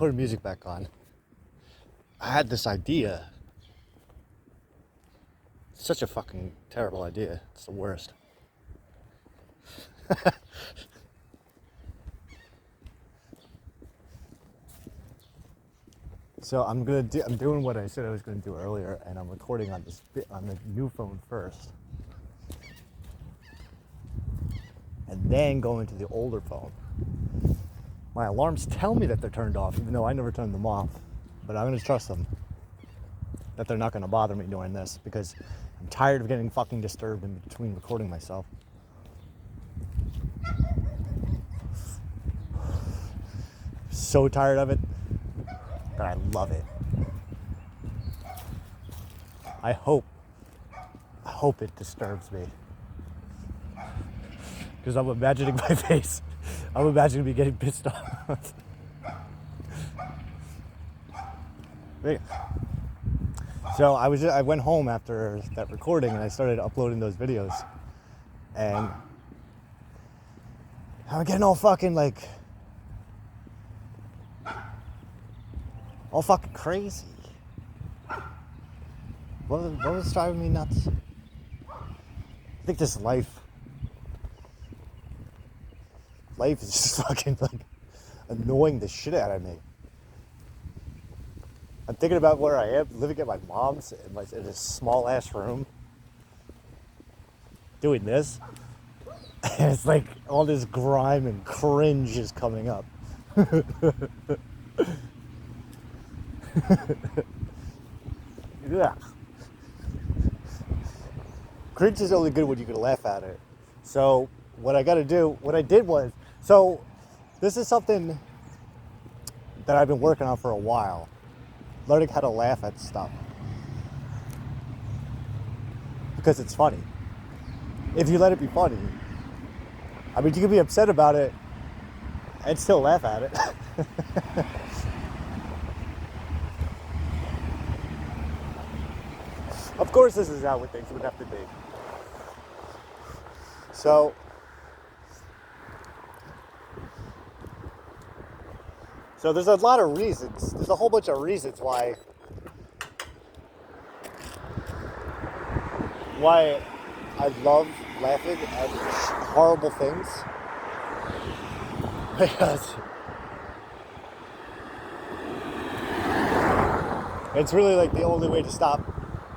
putting music back on, I had this idea. It's such a fucking terrible idea. It's the worst. So I'm doing what I said I was going to do earlier, and I'm recording on the new phone first, and then going to the older phone. My alarms tell me that they're turned off, even though I never turned them off. But I'm going to trust them that they're not going to bother me doing this, because I'm tired of getting fucking disturbed in between recording myself. So tired of it that I love it. I hope it disturbs me, because I'm imagining my face. I'm imagining me getting pissed off. So I went home after that recording and I started uploading those videos, and I'm getting all fucking all fucking crazy. What was driving me nuts? I think this life is just fucking annoying the shit out of me. I'm thinking about where I am, living at my mom's in this small ass room, doing this, and it's like all this grime and cringe is coming up. Yeah. Cringe is only good when you can laugh at it. So what I did was, so this is something that I've been working on for a while. Learning how to laugh at stuff. Because it's funny. If you let it be funny. I mean, you can be upset about it and still laugh at it. Of course, this is how things would have to be. So there's a lot of reasons. There's a whole bunch of reasons why I love laughing at horrible things. Because it's really like the only way to stop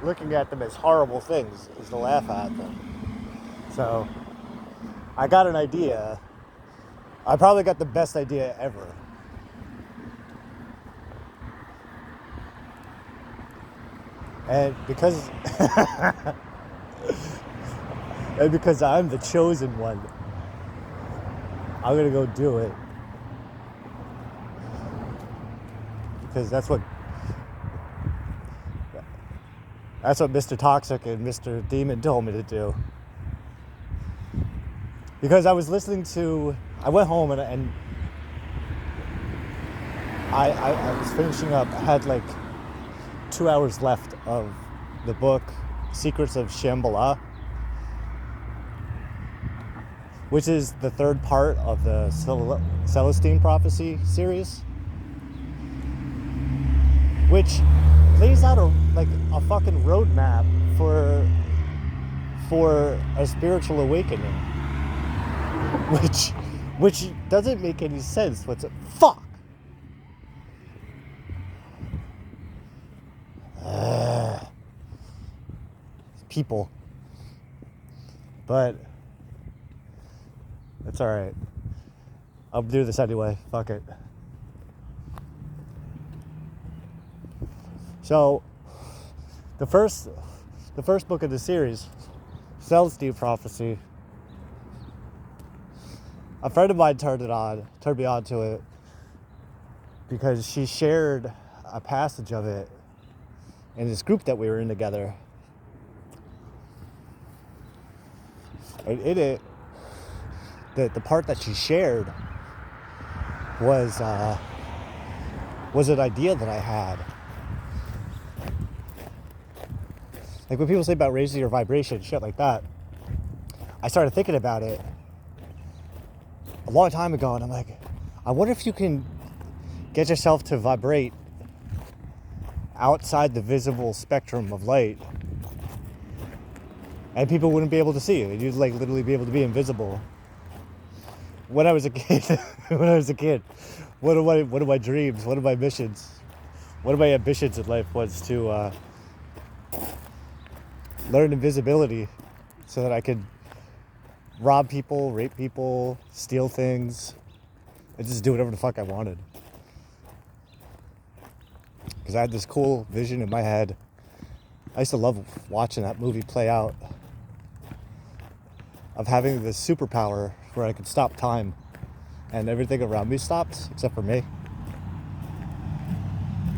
looking at them as horrible things is to laugh at them. So I got an idea. I probably got the best idea ever. And because I'm the chosen one, I'm gonna go do it. Because that's what Mr. Toxic and Mr. Demon told me to do. Because I was I went home and I was finishing up. I had 2 hours left of the book Secrets of Shambhala, which is the third part of the Celestine Prophecy series, which lays out a fucking roadmap for a spiritual awakening, which doesn't make any sense. Fuck. People, but it's all right. I'll do this anyway. Fuck it. So, the first book of the series, Celestine Prophecy. A friend of mine turned me on to it because she shared a passage of it in this group that we were in together. And in it, the part that she shared was an idea that I had. Like when people say about raising your vibration, shit like that, I started thinking about it a long time ago, and I'm like, I wonder if you can get yourself to vibrate outside the visible spectrum of light, and people wouldn't be able to see you. You'd like literally be able to be invisible. When I was a kid, one of my dreams, one of my missions, one of my ambitions in life was to learn invisibility so that I could rob people, rape people, steal things, and just do whatever the fuck I wanted. Because I had this cool vision in my head. I used to love watching that movie play out, of having this superpower where I could stop time and everything around me stops except for me.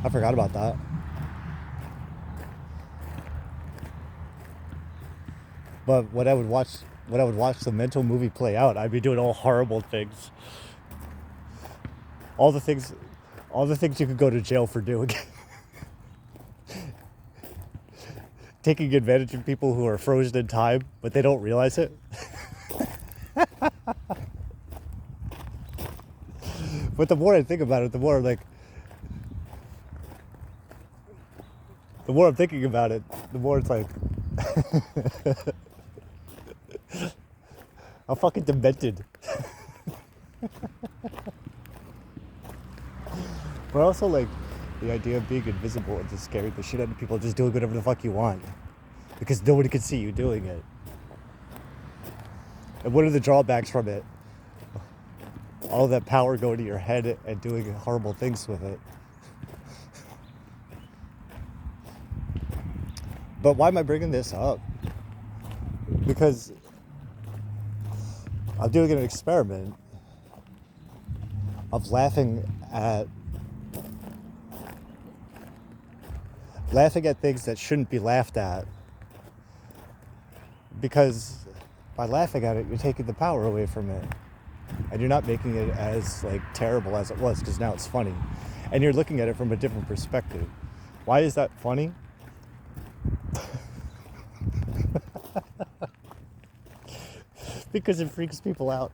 I forgot about that. But when I would watch the mental movie play out, I'd be doing all horrible things. All the things you could go to jail for doing. Taking advantage of people who are frozen in time, but they don't realize it. But the more I think about it, the more I'm thinking about it, the more it's like, I'm fucking demented. But also, like, the idea of being invisible and just scaring the shit out of people, just doing whatever the fuck you want, because nobody can see you doing it. And what are the drawbacks from it? All that power going to your head and doing horrible things with it. But why am I bringing this up? Because I'm doing an experiment of laughing at things that shouldn't be laughed at. Because by laughing at it, you're taking the power away from it. And you're not making it as like terrible as it was, because now it's funny. And you're looking at it from a different perspective. Why is that funny? Because it freaks people out.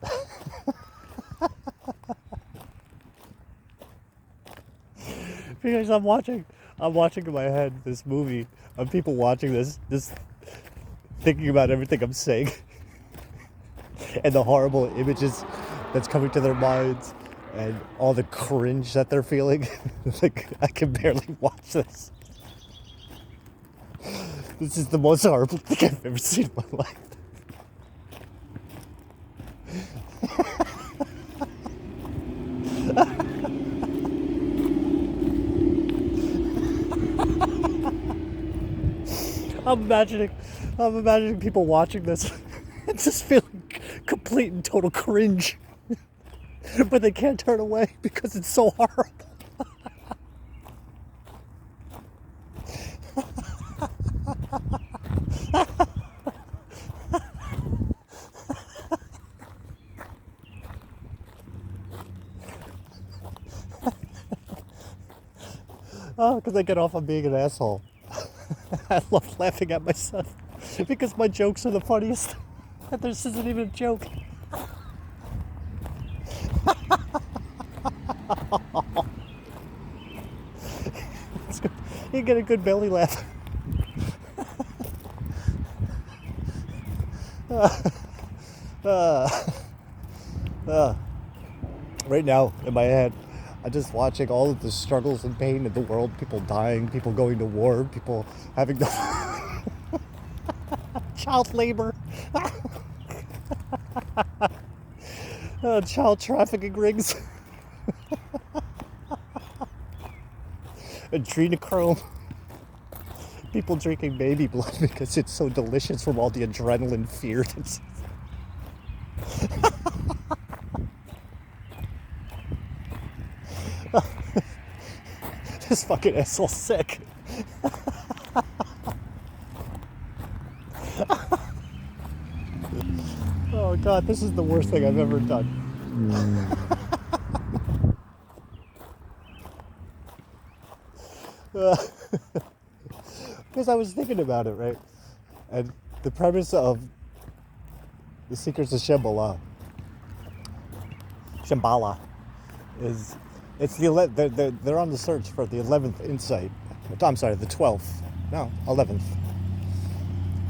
Because I'm watching in my head this movie of people watching this thinking about everything I'm saying and the horrible images that's coming to their minds and all the cringe that they're feeling. Like, I can barely watch this. This is the most horrible thing I've ever seen in my life. I'm imagining people watching this and just feeling complete and total cringe. But they can't turn away because it's so horrible. Oh, because I get off on being an asshole. I love laughing at myself because my jokes are the funniest. And this isn't even a joke. You get a good belly laugh. Right now, in my head, I'm just watching all of the struggles and pain in the world. People dying, people going to war, people having to... child labor. Child trafficking rings. Adrenochrome. People drinking baby blood because it's so delicious from all the adrenaline fear. This fucking asshole's sick. Oh god, this is the worst thing I've ever done. Because I was thinking about it, right? And the premise of The Secrets of Shambhala is It's they're on the search for the 11th insight. I'm sorry, the 12th. No, 11th.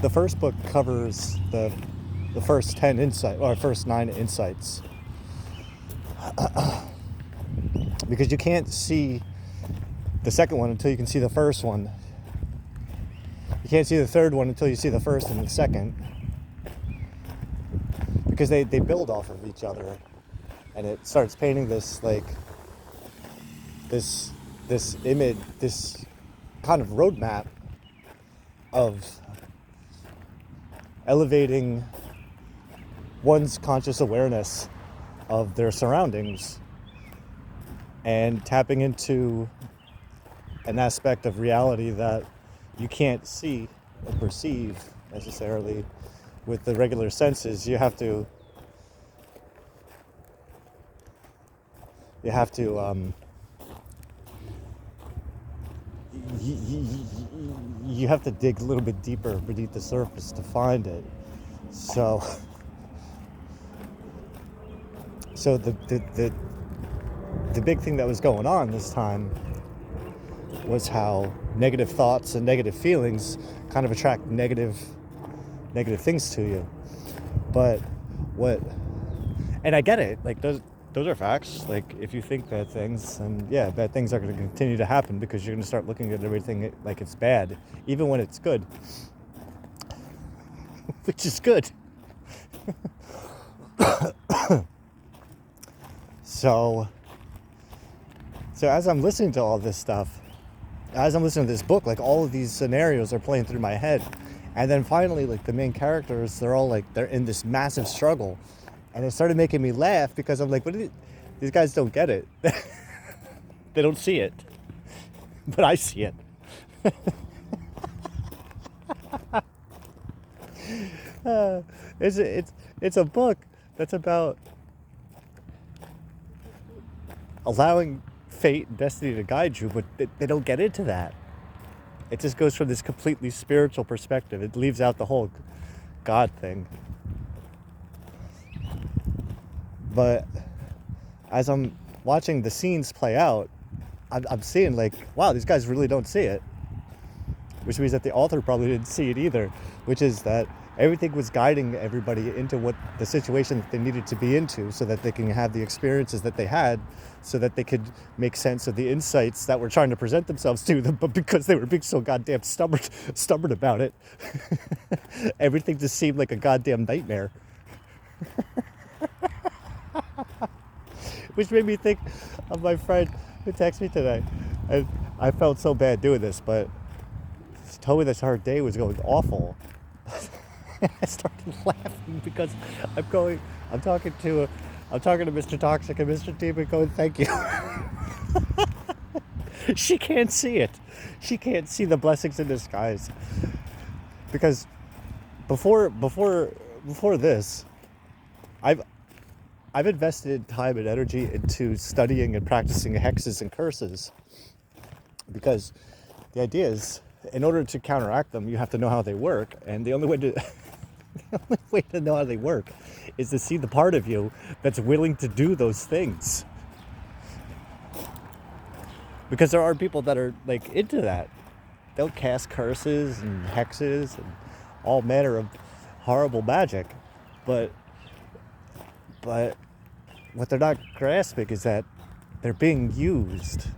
The first book covers the first 10 insight or first 9 insights. Because you can't see the second one until you can see the first one. You can't see the third one until you see the first and the second. Because they build off of each other. And it starts painting this like this image, this kind of roadmap of elevating one's conscious awareness of their surroundings and tapping into an aspect of reality that you can't see or perceive necessarily with the regular senses. You have to you have to dig a little bit deeper beneath the surface to find it. So the big thing that was going on this time was how negative thoughts and negative feelings kind of attract negative things to you. But and I get it, like those are facts. Like if you think bad things, then yeah, bad things are going to continue to happen because you're going to start looking at everything like it's bad, even when it's good, which is good. So as I'm listening to all this stuff, as I'm listening to this book, like all of these scenarios are playing through my head. And then finally, like the main characters, they're in this massive struggle. And it started making me laugh because I'm like, these guys don't get it. They don't see it. But I see it. It's a book that's about allowing fate and destiny to guide you, but they don't get into that. It just goes from this completely spiritual perspective. It leaves out the whole God thing. But as I'm watching the scenes play out, I'm seeing like, wow, these guys really don't see it. Which means that the author probably didn't see it either, which is that everything was guiding everybody into what the situation that they needed to be into so that they can have the experiences that they had, so that they could make sense of the insights that were trying to present themselves to them, but because they were being so goddamn stubborn about it, everything just seemed like a goddamn nightmare. Which made me think of my friend who texted me today. And I felt so bad doing this, but she told me that her day was going awful. I started laughing because I'm talking to Mr. Toxic and Mr. Demon going, thank you. She can't see it. She can't see the blessings in disguise. Because before this, I've invested time and energy into studying and practicing hexes and curses. Because the idea is, in order to counteract them, you have to know how they work, and the only way to know how they work is to see the part of you that's willing to do those things. Because there are people that are like into that. They'll cast curses and hexes and all manner of horrible magic, but what they're not grasping is that they're being used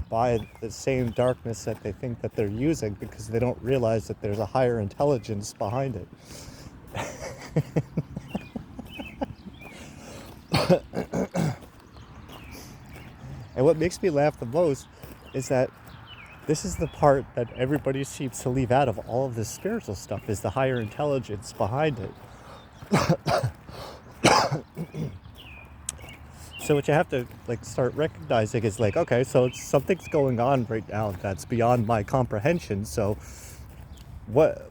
by the same darkness that they think that they're using, because they don't realize that there's a higher intelligence behind it. And what makes me laugh the most is that this is the part that everybody seems to leave out of all of this spiritual stuff, is the higher intelligence behind it. So what you have to like start recognizing is like, okay, so something's going on right now that's beyond my comprehension. So what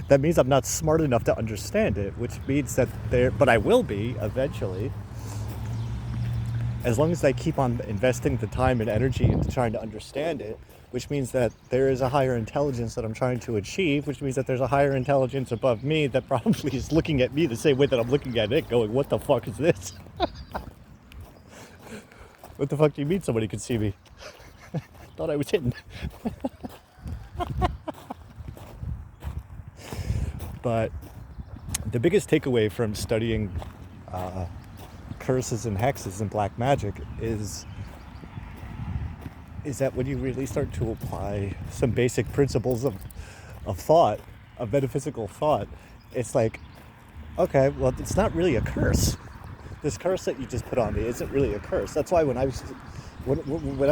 that means I'm not smart enough to understand it, which means that but I will be eventually, as long as I keep on investing the time and energy into trying to understand it, which means that there is a higher intelligence that I'm trying to achieve, which means that there's a higher intelligence above me that probably is looking at me the same way that I'm looking at it, going, what the fuck is this? What the fuck do you mean somebody could see me? Thought I was hidden. But the biggest takeaway from studying curses and hexes and black magic is that when you really start to apply some basic principles of thought, of metaphysical thought, it's like, okay, well, it's not really a curse. This curse that you just put on me isn't really a curse. That's why when I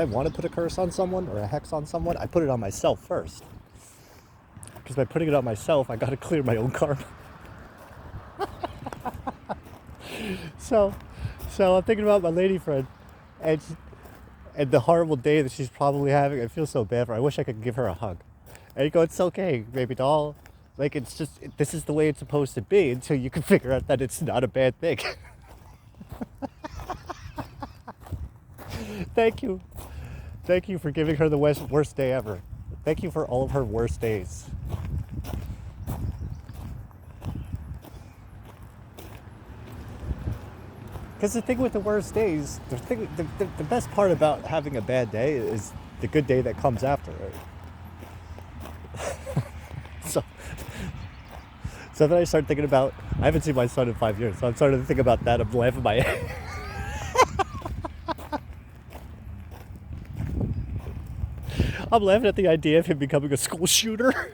want to put a curse on someone or a hex on someone, I put it on myself first. Because by putting it on myself, I got to clear my own karma. So I'm thinking about my lady friend, and the horrible day that she's probably having. I feel so bad for her. I wish I could give her a hug. And you go, it's okay, baby doll. Like, it's just, this is the way it's supposed to be until you can figure out that it's not a bad thing. Thank you. Thank you for giving her the worst day ever. Thank you for all of her worst days. Because the thing with the worst days, the best part about having a bad day is the good day that comes after it. So then I started thinking about, I haven't seen my son in 5 years, so I'm starting to think about that. I'm laughing my head. I'm laughing at the idea of him becoming a school shooter.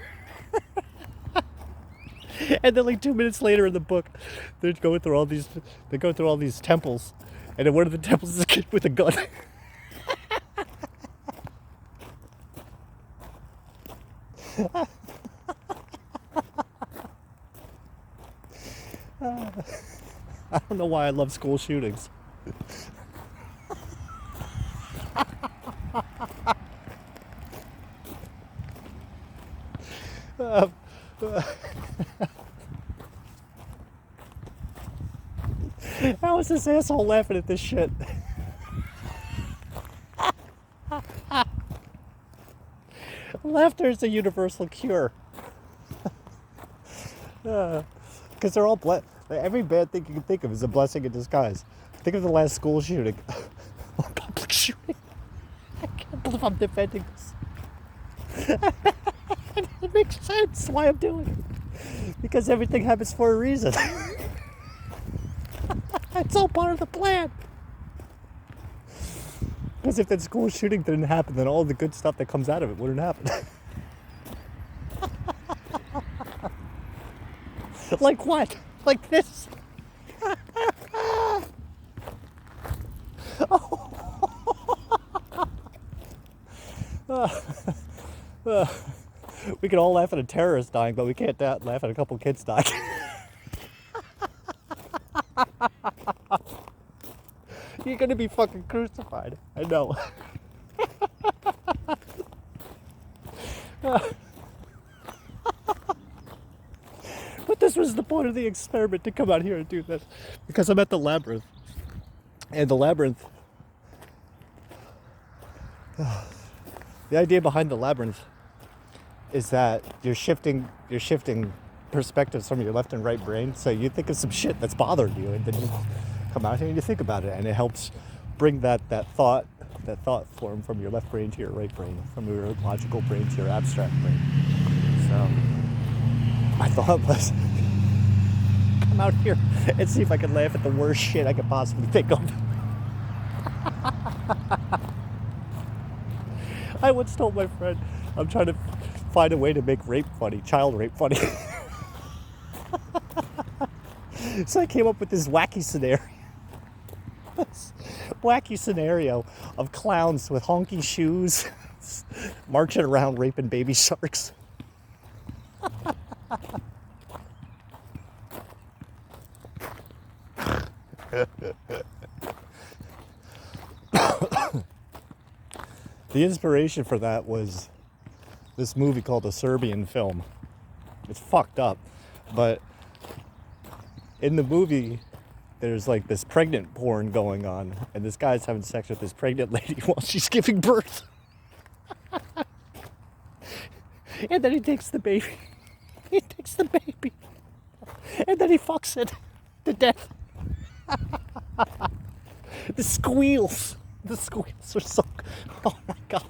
And then like 2 minutes later in the book, they go through all these temples, and in one of the temples is a kid with a gun. I don't know why I love school shootings. How is this asshole laughing at this shit? Laughter is a universal cure. Because they're all every bad thing you can think of is a blessing in disguise. Think of the last school shooting. Or public shooting. I can't believe I'm defending this. It makes sense why I'm doing it. Because everything happens for a reason. It's all part of the plan. Because if that school shooting didn't happen, then all the good stuff that comes out of it wouldn't happen. Like what? Like this? We can all laugh at a terrorist dying, but we can't laugh at a couple kids dying. You're gonna be fucking crucified. I know. But this was the point of the experiment, to come out here and do this. Because I'm at the labyrinth. And the labyrinth... The idea behind the labyrinth is that you're shifting perspectives from your left and right brain. So you think of some shit that's bothering you, and then you come out here and you think about it, and it helps bring that thought form from your left brain to your right brain, from your logical brain to your abstract brain. So my thought was, come out here and see if I can laugh at the worst shit I could possibly think of. I once told my friend, I'm trying to find a way to make rape funny, child rape funny. So I came up with this wacky scenario of clowns with honky shoes marching around raping baby sharks. The inspiration for that was this movie called A Serbian Film. It's fucked up, but in the movie, there's like this pregnant porn going on, and this guy's having sex with this pregnant lady while she's giving birth. And then he takes the baby. And then he fucks it to death. The squeals The squeals are so... Oh my god.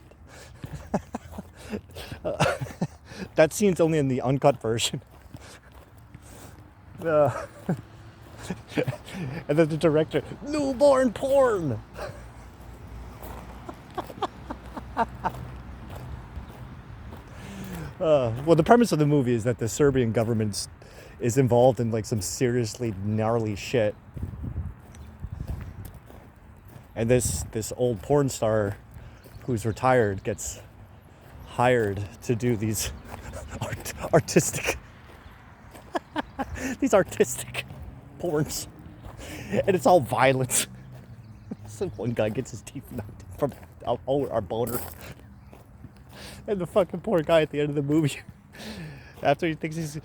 That scene's only in the uncut version. And then the director, newborn porn! Well, the premise of the movie is that the Serbian government is involved in like some seriously gnarly shit. And this old porn star who's retired gets hired to do these artistic these artistic porns. And it's all violence. So one guy gets his teeth knocked from our boner. And the fucking poor guy at the end of the movie, after he thinks he's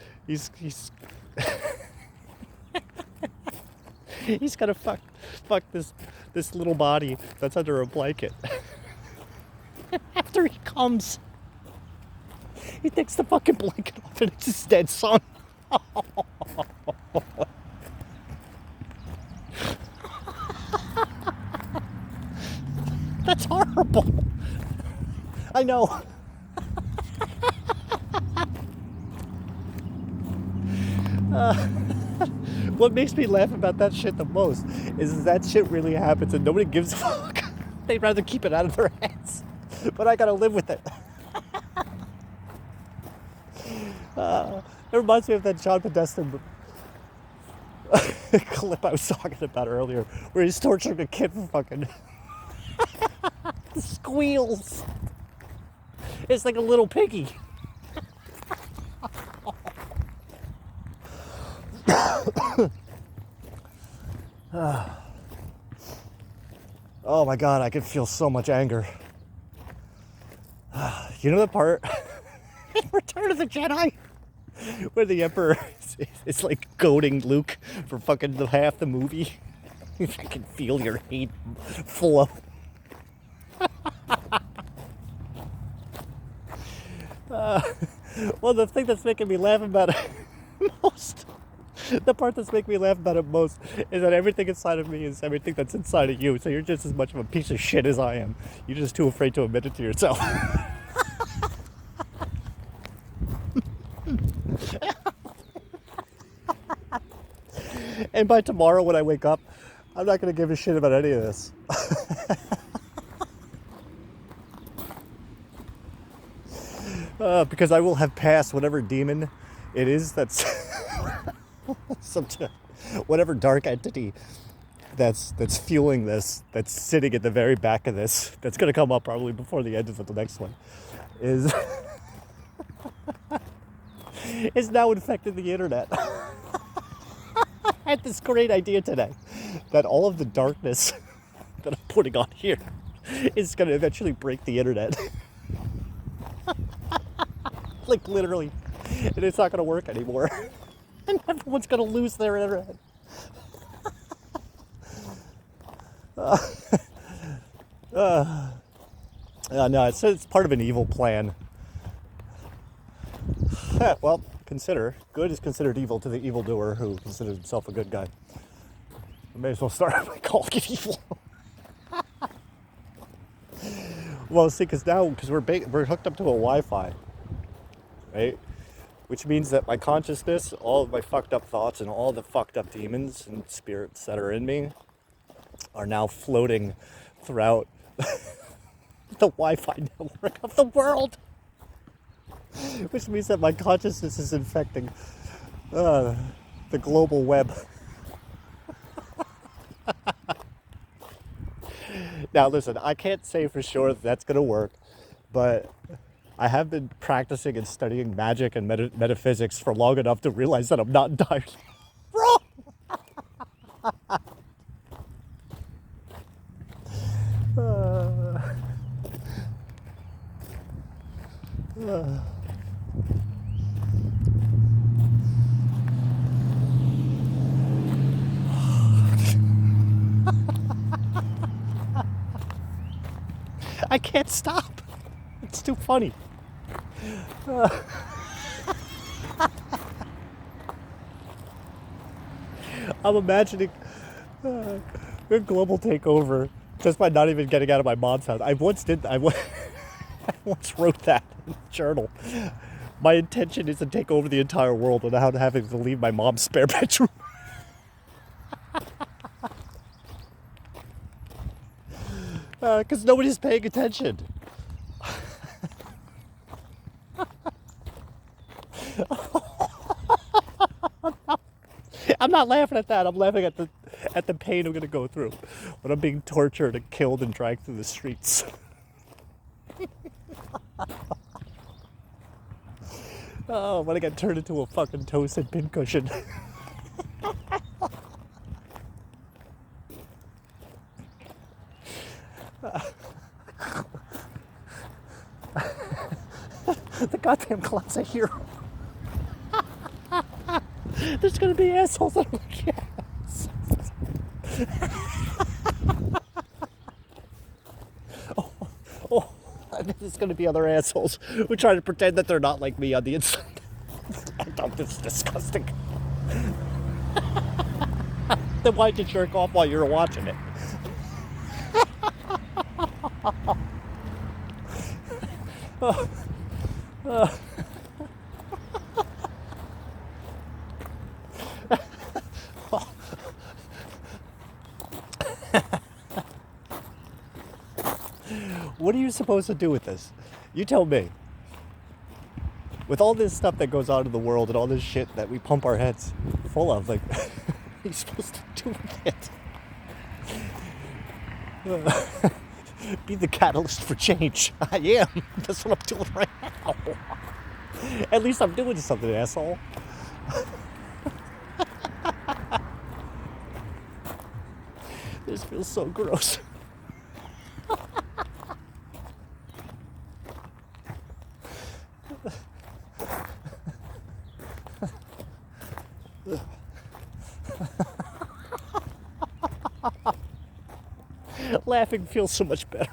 he's gonna fuck this little body that's under a blanket. After he comes, he takes the fucking blanket off and it's his dead son. That's horrible. I know. What makes me laugh about that shit the most is that shit really happens and nobody gives a fuck. They'd rather keep it out of their heads. But I gotta live with it. It reminds me of that John Podesta clip I was talking about earlier, where he's torturing a kid for fucking the squeals. It's like a little piggy. Oh my god, I can feel so much anger. You know the part in Return of the Jedi where the Emperor is like goading Luke for fucking half the movie? I can feel your hate flow. Well, the thing that's making me laugh about it most, the part that's making me laugh about it most, is that everything inside of me is everything that's inside of you. So you're just as much of a piece of shit as I am. You're just too afraid to admit it to yourself. And by tomorrow when I wake up, I'm not going to give a shit about any of this. Because I will have passed whatever demon it is that's whatever dark entity that's fueling this, that's sitting at the very back of this, that's going to come up probably before the end of the next one, is now infecting the internet. I had this great idea today that all of the darkness that I'm putting on here is going to eventually break the internet. Like literally. And it's not going to work anymore. And everyone's going to lose their internet. No, it's part of an evil plan. Well, consider, good is considered evil to the evildoer who considers himself a good guy. I may as well start by calling it evil. Well, see, because we're hooked up to a Wi-Fi, right? Which means that my consciousness, all of my fucked up thoughts and all the fucked up demons and spirits that are in me are now floating throughout the Wi-Fi network of the world. Which means that my consciousness is infecting the global web. Now listen, I can't say for sure that that's going to work, but I have been practicing and studying magic and metaphysics for long enough to realize that I'm not entirely wrong. I can't stop. It's too funny. I'm imagining a global takeover Just by not even getting out of my mom's house. I once wrote that in the journal. My intention is to take over the entire world without having to leave my mom's spare bedroom. Because nobody's paying attention. I'm not laughing at that. I'm laughing at the pain I'm going to go through when I'm being tortured and killed and dragged through the streets. Oh, when I get turned into a fucking toasted pincushion. The goddamn clock's a hero. There's gonna be assholes that are like, yes. Oh, there's gonna be other assholes who try to pretend that they're not like me on the inside. I thought this is disgusting. Then why'd you jerk off while you were watching it? What are you supposed to do with this? You tell me. With all this stuff that goes on in the world and all this shit that we pump our heads full of, like, what are you supposed to do with it? Be the catalyst for change. I am. That's what I'm doing right now. At least I'm doing something, asshole. This feels so gross. Laughing feels so much better.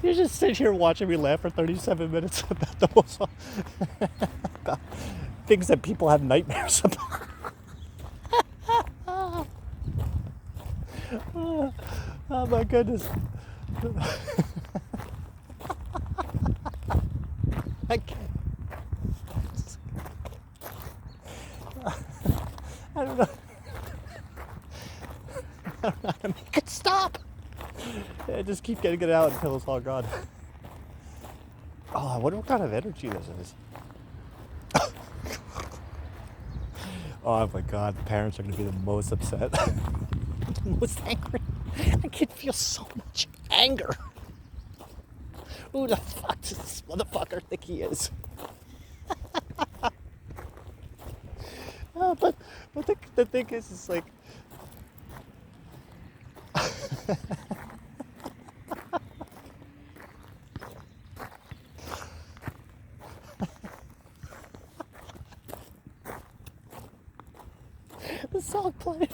You just sit here watching me laugh for 37 minutes about the most about things that people have nightmares about. Oh my goodness. I can't. I don't know. I don't know how to make it stop. I just keep getting it out until it's all gone. Oh, I wonder what kind of energy this is. Oh my God, the parents are going to be the most upset. The most angry. I can feel so much anger. Who the fuck does this motherfucker think he is? But the thing is, it's like... The song played.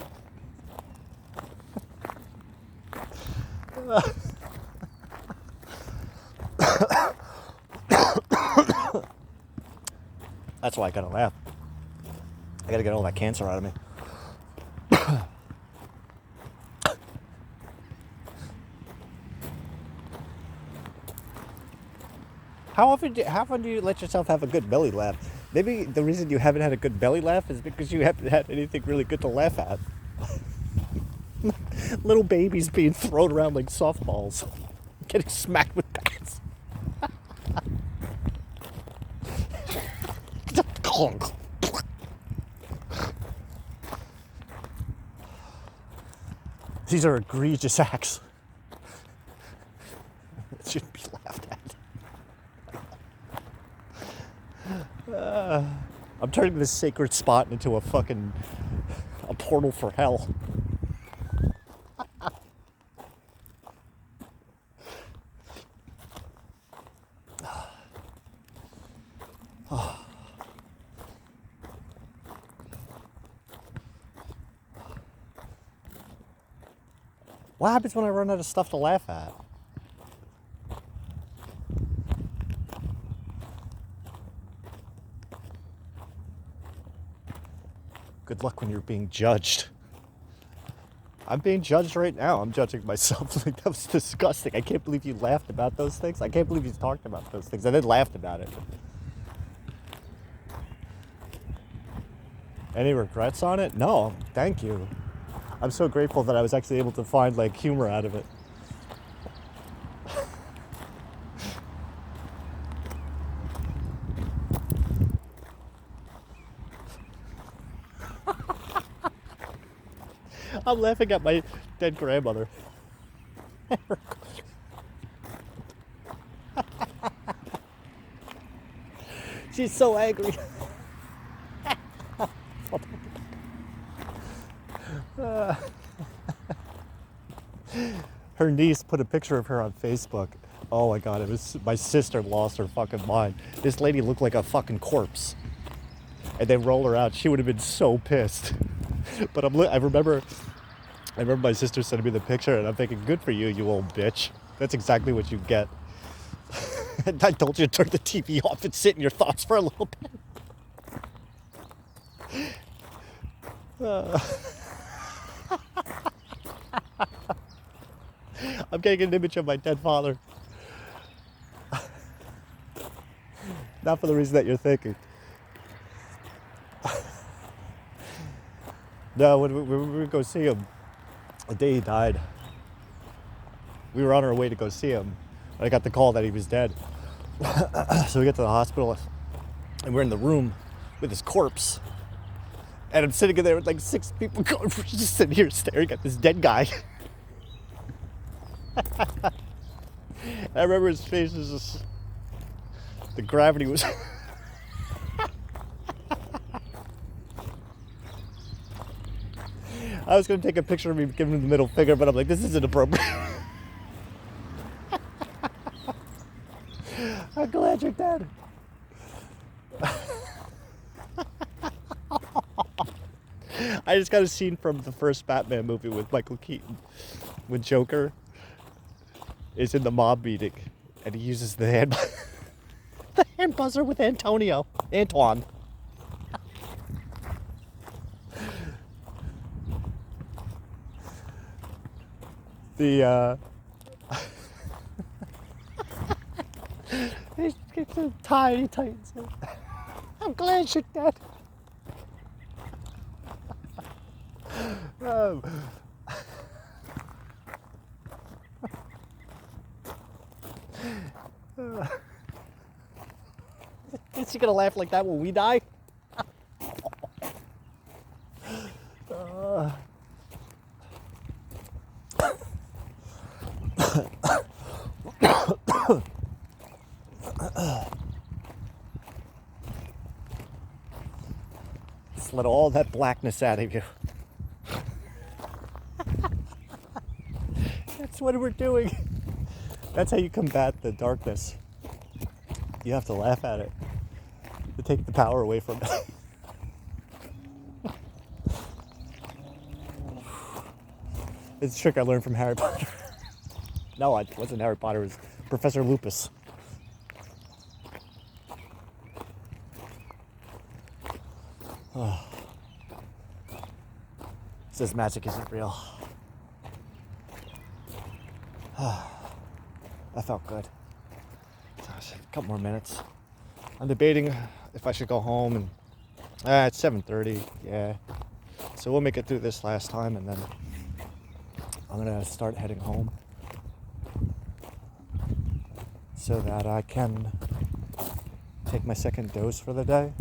That's why I gotta laugh. I gotta get all that cancer out of me. How often do you let yourself have a good belly laugh? Maybe the reason you haven't had a good belly laugh is because you haven't had anything really good to laugh at. Little babies being thrown around like softballs, getting smacked with bats. These are egregious acts. It shouldn't be laughed at. I'm turning this sacred spot into a portal for hell. What happens when I run out of stuff to laugh at? Good bad luck when you're being judged. I'm being judged right now. I'm judging myself. Like, that was disgusting. I can't believe you laughed about those things. I can't believe you talked about those things. I then laughed about it. Any regrets on it? No, thank you. I'm so grateful that I was actually able to find like humor out of it. I'm laughing at my dead grandmother. She's so angry. Her niece put a picture of her on Facebook. Oh my god, it was my sister lost her fucking mind. This lady looked like a fucking corpse. And they roll her out. She would have been so pissed. But I remember my sister sending me the picture, and I'm thinking, good for you, you old bitch. That's exactly what you get. I told you to turn the TV off and sit in your thoughts for a little bit. I'm getting an image of my dead father. Not for the reason that you're thinking. No, when we were go see him, the day he died, we were on our way to go see him. And I got the call that he was dead. So we get to the hospital, and we're in the room with his corpse. And I'm sitting in there with like 6 people going, we're just sitting here staring at this dead guy. I remember his face was just, the gravity was... I was going to take a picture of me giving him the middle finger, but I'm like, this isn't appropriate. I'm glad you're dead. I just got a scene from the first Batman movie with Michael Keaton, when Joker is in the mob meeting and he uses the hand buzzer with Antoine. It's a tiny. I'm glad you're dead. Is she gonna laugh like that when we die? Just let all that blackness out of you. That's what we're doing. That's how you combat the darkness. You have to laugh at it to take the power away from it. It's a trick I learned from Harry Potter. No, it wasn't Harry Potter. It was Professor Lupus. Oh. Says magic isn't real. That felt good. Gosh, a couple more minutes. I'm debating if I should go home, and it's 7:30. Yeah, so we'll make it through this last time, and then I'm gonna start heading home so that I can take my second dose for the day.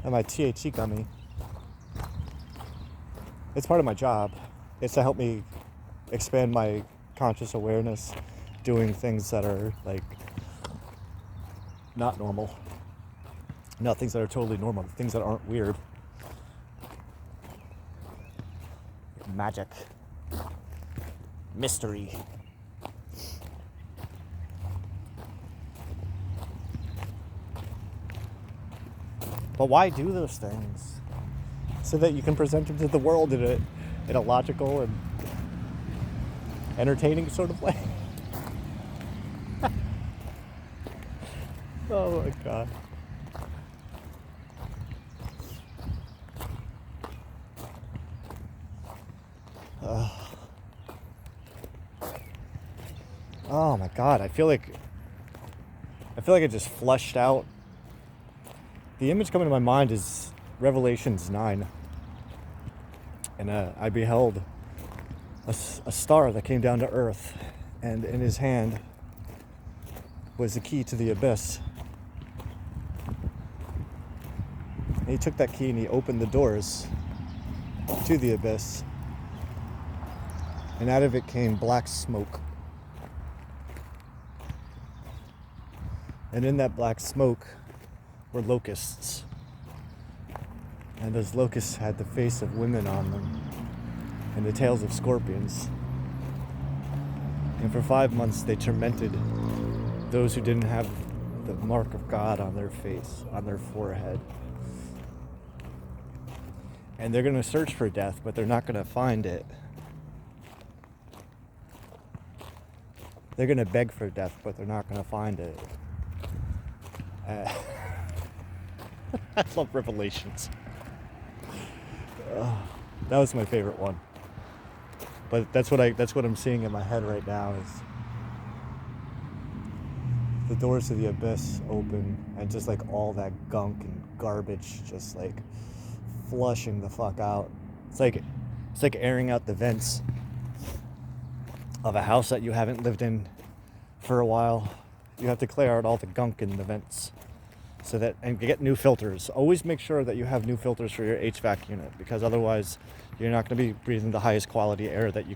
And my THC gummy. It's part of my job. It's to help me expand my conscious awareness, doing things that are like not normal. Not things that are totally normal, things that aren't weird. Magic. Mystery. But why do those things? So that you can present them to the world in a logical and entertaining sort of way. Oh my god. Oh my God, I feel like I just flushed out. The image coming to my mind is Revelations 9. And I beheld a star that came down to earth, and in his hand was the key to the abyss. And he took that key and he opened the doors to the abyss, and out of it came black smoke. And in that black smoke were locusts. And those locusts had the face of women on them and the tails of scorpions. And for 5 months they tormented those who didn't have the mark of God on their face, on their forehead. And they're going to search for death, but they're not going to find it. They're going to beg for death, but they're not going to find it. I love Revelations. That was my favorite one. But that's what I'm seeing in my head right now is the doors to the abyss open, and just like all that gunk and garbage just like flushing the fuck out. It's like airing out the vents of a house that you haven't lived in for a while. You have to clear out all the gunk in the vents and get new filters. Always make sure that you have new filters for your HVAC unit, because otherwise you're not going to be breathing the highest quality air that you can